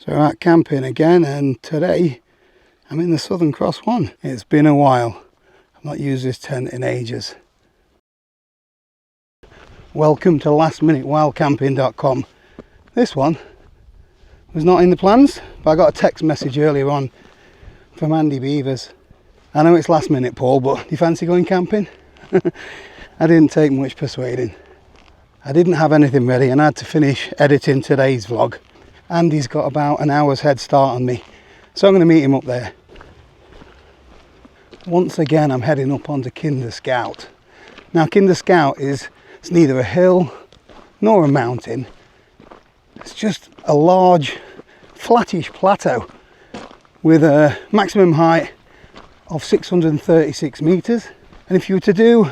So we're out camping again, and today I'm in the Southern Cross one. It's been a while. I've not used this tent in ages. Welcome to lastminutewildcamping.com. This one was not in the plans, but I got a text message earlier on from Andy Beavers. I know it's last minute, Paul, but do you fancy going camping? I didn't take much persuading. I didn't have anything ready and I had to finish editing today's vlog. Andy's got about an hour's head start on me, so I'm going to meet him up there. Once again, I'm heading up onto Kinder Scout. Now, Kinder Scout it's neither a hill nor a mountain. It's just a large, flattish plateau with a maximum height of 636 meters. And if you were to do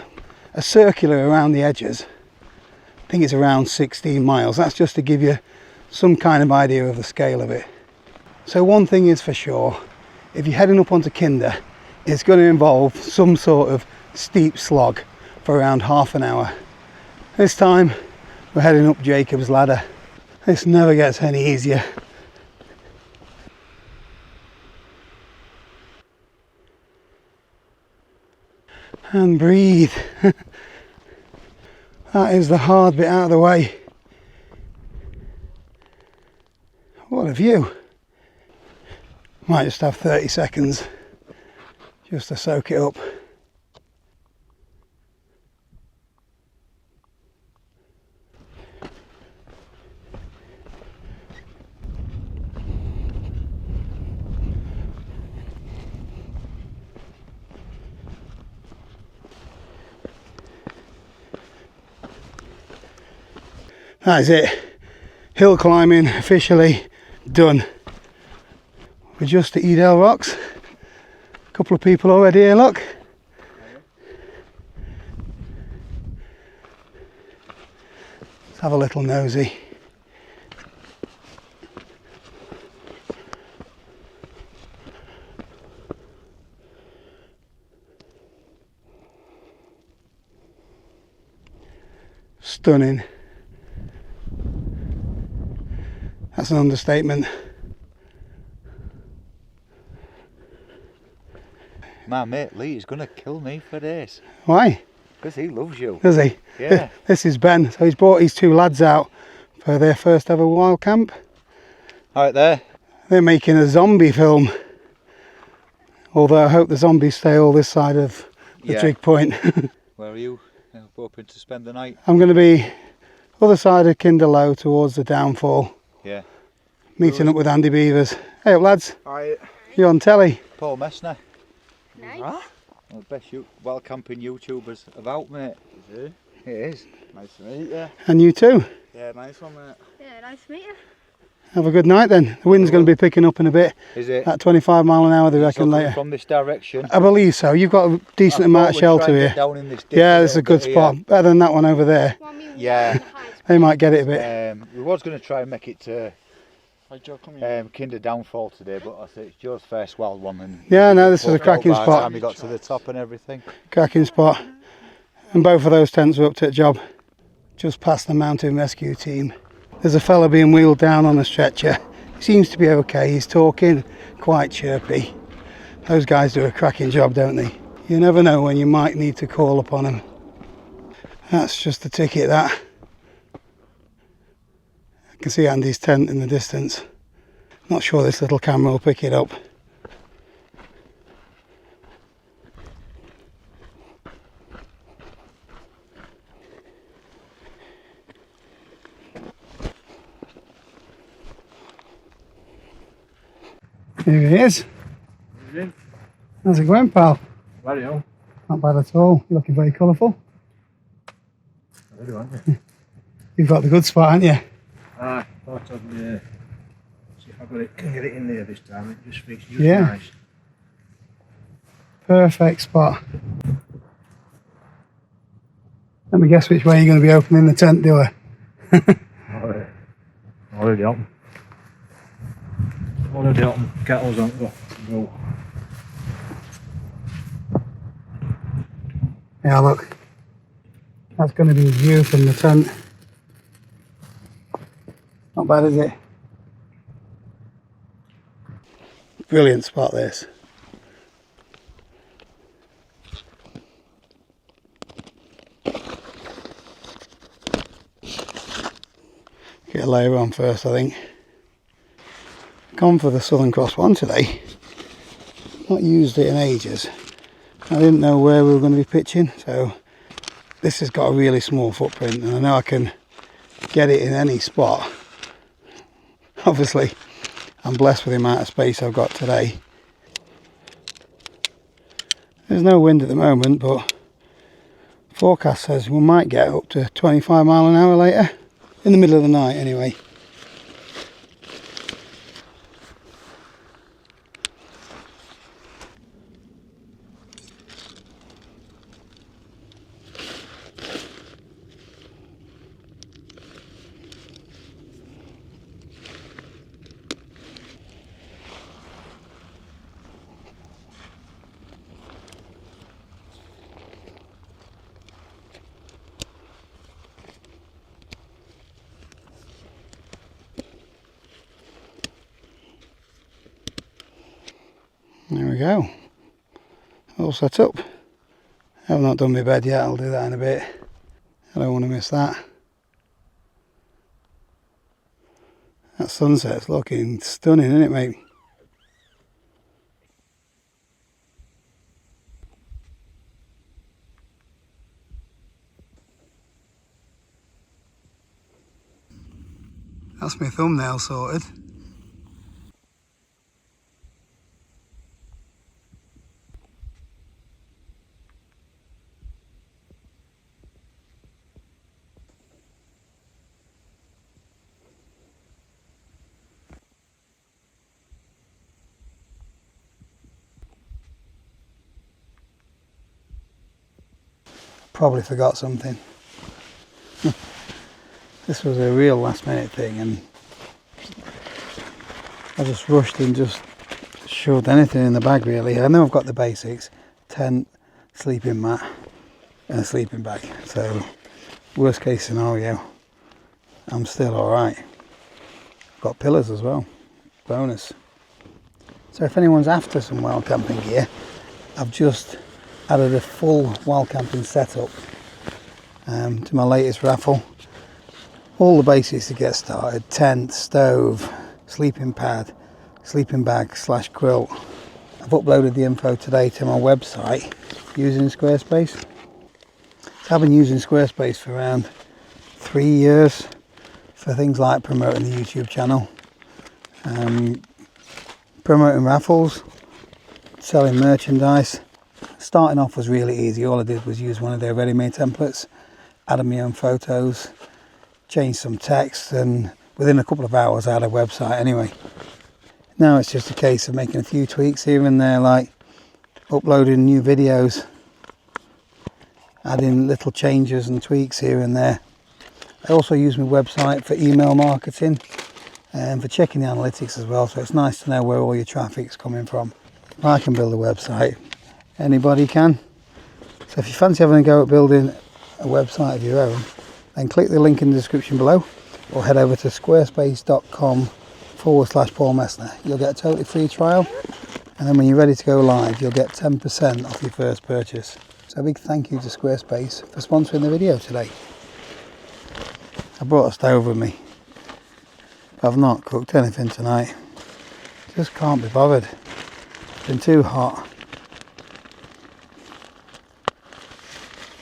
a circular around the edges, I think it's around 16 miles. That's just to give you some kind of idea of the scale of it. So one thing is for sure, if you're heading up onto Kinder, it's going to involve some sort of steep slog for around half an hour. This time we're heading up Jacob's Ladder. This never gets any easier. And breathe. That is the hard bit out of the way. What a view. Might just have 30 seconds just to soak it up. That is it. Hill climbing officially done. We're just at Edale Rocks. A couple of people already here, look. Let's have a little nosy. Stunning. That's an understatement. My mate Lee is going to kill me for this. Why? Because he loves you. Does he? Yeah. This is Ben. So he's brought his two lads out for their first ever wild camp. Right there. They're making a zombie film. Although I hope the zombies stay all this side of the trig point. Where are you? Hoping to spend the night? I'm going to be other side of Kinder Low towards the downfall. Yeah. Meeting up with Andy Beavers. Hey up lads. Hi. You on telly? Paul Messner. Nice. One of the best wild camping YouTubers about, mate. Is it? It is. Nice to meet you. And you too. Yeah, nice one, mate. Yeah, nice to meet you. Have a good night then. The wind's going to be picking up in a bit. Is it? At 25 mile an hour they reckon later. From this direction. I believe so. You've got a decent amount of shelter here. Down in this Yeah, this is a good spot. Better than that one over there. Yeah. They might get it a bit. We was going to try and make it to Hi, Joe, come here. Kinder Downfall today, but I think it's Joe's first wild one. And Yeah, no, this is a cracking by the spot. time we got to the top and everything. Cracking spot. And both of those tents were up to the job. Just past the mountain rescue team. There's a fella being wheeled down on a stretcher. He seems to be okay. He's talking, quite chirpy. Those guys do a cracking job, don't they? You never know when you might need to call upon them. That's just the ticket, that. I can see Andy's tent in the distance. Not sure this little camera will pick it up. Here he is. How's it going, pal? Very well. Not bad at all. You're looking very colourful. Very well, aren't you? You've got the good spot, haven't you? Thought I'd see if I can get it in there this time. It just fits just Yeah. nice. Perfect spot. Let me guess which way you're going to be opening the tent door. Already open. Already open. Kettles on. Go. Yeah, look. That's going to be view from the tent. Not bad, is it? Brilliant spot this. Get a layer on first, I think. Gone for the Southern Cross one today. Not used it in ages. I didn't know where we were going to be pitching, so this has got a really small footprint, and I know I can get it in any spot. Obviously, I'm blessed with the amount of space I've got today. There's no wind at the moment, but forecast says we might get up to 25 mile an hour later, in the middle of the night anyway. There we go, all set up. I've not done my bed yet, I'll do that in a bit. I don't want to miss that. That sunset's looking stunning, isn't it, mate? That's my thumbnail sorted. Probably forgot something. This was a real last minute thing, and I just rushed and just shoved anything in the bag really. I know I've got the basics: tent, sleeping mat and a sleeping bag. So worst case scenario, I'm still alright. Got pillars as well, bonus. So if anyone's after some wild camping gear, I've just added a full wild camping setup to my latest raffle. All the basics to get started: tent, stove, sleeping pad, sleeping bag / quilt. I've uploaded the info today to my website using Squarespace. So I've been using Squarespace for around 3 years for things like promoting the YouTube channel, promoting raffles, selling merchandise. Starting off was really easy. All I did was use one of their ready-made templates, added my own photos, changed some text, and within a couple of hours I had a website anyway. Now it's just a case of making a few tweaks here and there, like uploading new videos, adding little changes and tweaks here and there. I also use my website for email marketing and for checking the analytics as well, so it's nice to know where all your traffic's coming from. If I can build a website, anybody can. So if you fancy having a go at building a website of your own, then click the link in the description below, or head over to squarespace.com/Paul Messner. You'll get a totally free trial, and then when you're ready to go live, you'll get 10% off your first purchase. So a big thank you to Squarespace for sponsoring the video today. I brought a stove with me. I've not cooked anything tonight. Just can't be bothered. It's been too hot.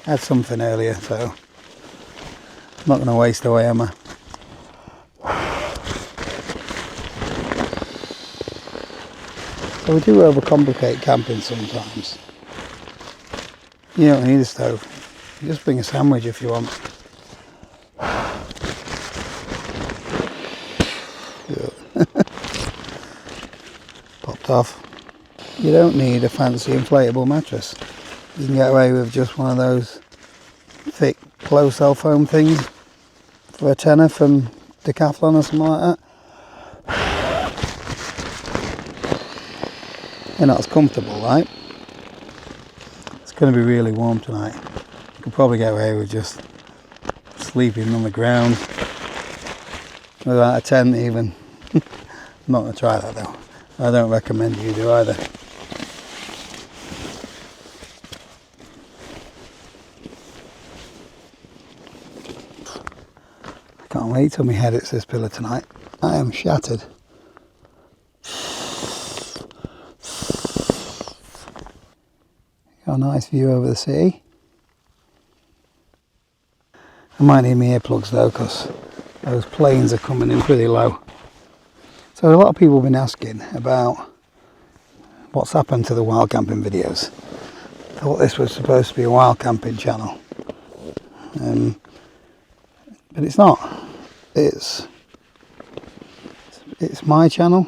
I had something earlier, so I'm not going to waste away, am I? So we do overcomplicate camping sometimes. You don't need a stove. You just bring a sandwich if you want. Popped off. You don't need a fancy inflatable mattress. You can get away with just one of those thick closed cell foam things for a tenner from Decathlon or something like that. They're not as comfortable, right? It's going to be really warm tonight. You could probably get away with just sleeping on the ground without a tent even. I'm not going to try that though. I don't recommend you do either. I can't wait till my head hits this pillar tonight. I am shattered. Got a nice view over the city. I might need my earplugs though, because those planes are coming in pretty low. So a lot of people have been asking about what's happened to the wild camping videos. I thought this was supposed to be a wild camping channel, but it's not. It's my channel,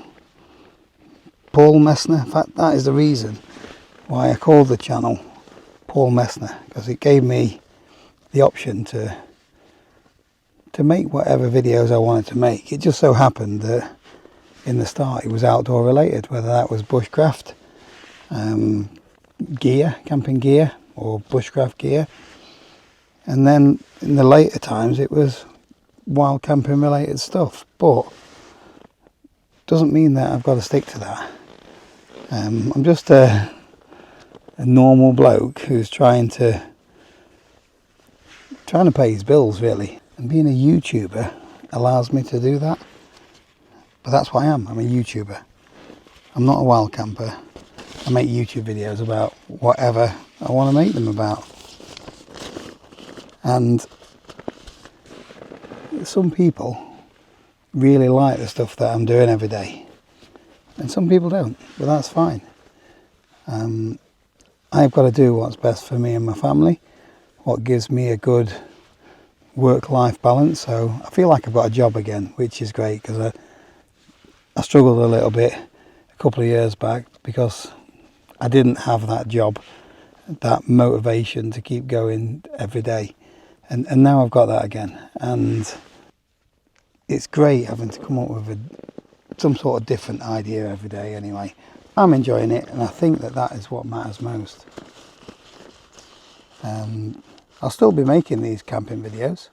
Paul Messner. In fact, that is the reason why I called the channel Paul Messner, because it gave me the option to make whatever videos I wanted to make. It just so happened that in the start it was outdoor related, whether that was bushcraft gear, camping gear, or bushcraft gear, and then in the later times it was wild camping related stuff. But doesn't mean that I've got to stick to that. I'm just a normal bloke who's trying to pay his bills, really, and being a YouTuber allows me to do that. But that's what I am. I'm a YouTuber. I'm not a wild camper. I make YouTube videos about whatever I want to make them about. And some people really like the stuff that I'm doing every day, and some people don't, but that's fine. I've got to do what's best for me and my family, what gives me a good work-life balance. So I feel like I've got a job again, which is great, because I struggled a little bit a couple of years back because I didn't have that job, that motivation to keep going every day, and now I've got that again, and it's great having to come up with some sort of different idea every day. Anyway, I'm enjoying it, and I think that is what matters most. I'll still be making these camping videos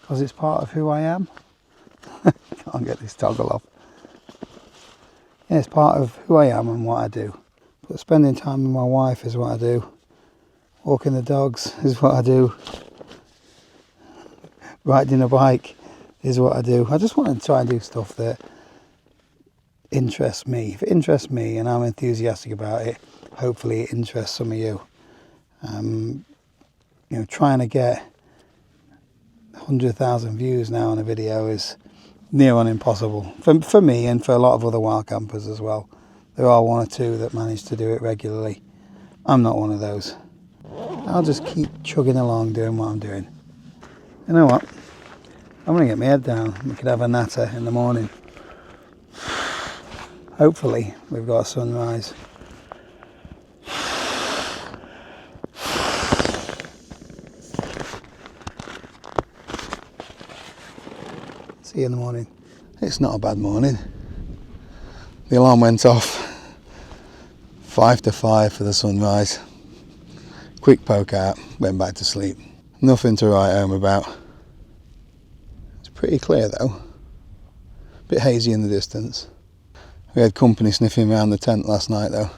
because it's part of who I am. Can't get this toggle off. Yeah, it's part of who I am and what I do. But spending time with my wife is what I do. Walking the dogs is what I do. Riding a bike is what I do. I just want to try and do stuff that interests me. If it interests me and I'm enthusiastic about it, hopefully it interests some of you. Trying to get 100,000 views now on a video is near on impossible for me, and for a lot of other wild campers as well. There are one or two that manage to do it regularly. I'm not one of those. I'll just keep chugging along doing what I'm doing. You know what? I'm going to get my head down. We could have a natter in the morning. Hopefully we've got a sunrise. See you in the morning. It's not a bad morning. The alarm went off 5 to 5 for the sunrise. Quick poke out, went back to sleep. Nothing to write home about. It's pretty clear though. A bit hazy in the distance. We had company sniffing around the tent last night though.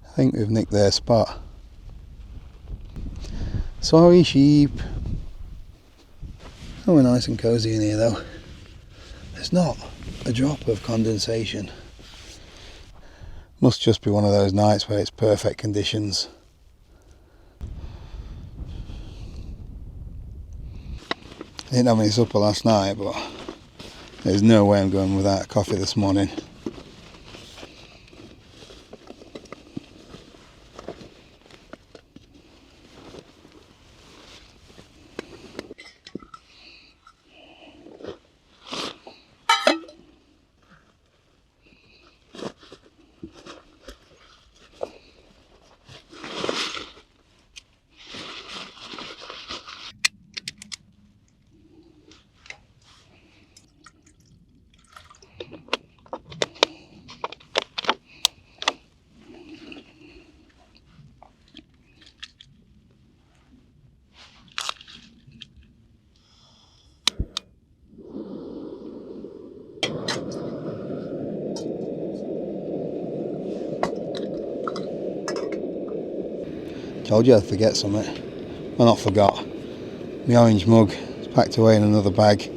I think we've nicked their spot. Sorry sheep. Oh, we're nice and cosy in here though. There's not a drop of condensation. Must just be one of those nights where it's perfect conditions. I didn't have any supper last night, but there's no way I'm going without a coffee this morning. Told you I'd forget something. Well, not forgot. My orange mug is packed away in another bag.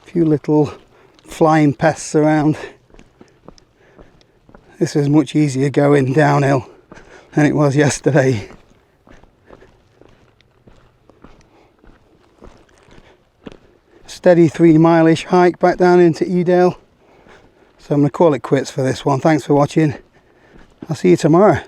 Few little flying pests around. This is much easier going downhill than it was yesterday. Steady 3 mile-ish hike back down into Edale. So I'm going to call it quits for this one. Thanks for watching. I'll see you tomorrow.